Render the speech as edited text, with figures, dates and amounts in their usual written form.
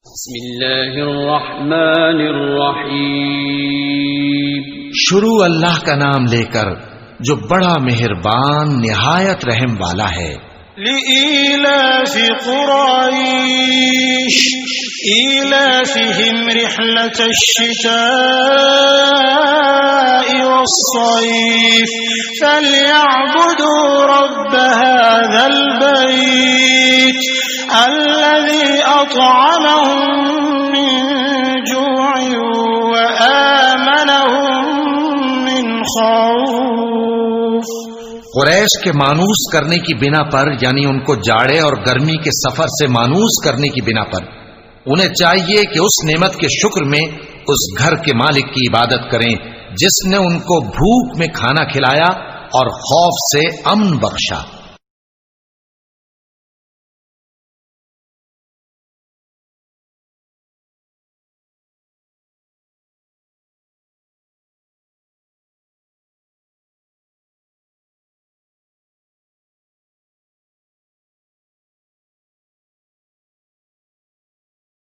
بسم اللہ الرحمن الرحیم. شروع اللہ کا نام لے کر جو بڑا مہربان نہایت رحم والا ہے. لإيلاف قريش إيلافهم رحلة الشتاء والصيف فليعبدوا رب هذا البيت الذي أطعمهم من جوع وآمنهم من خوف. قریش کے مانوس کرنے کی بنا پر، یعنی ان کو جاڑے اور گرمی کے سفر سے مانوس کرنے کی بنا پر، انہیں چاہیے کہ اس نعمت کے شکر میں اس گھر کے مالک کی عبادت کریں جس نے ان کو بھوک میں کھانا کھلایا اور خوف سے امن بخشا.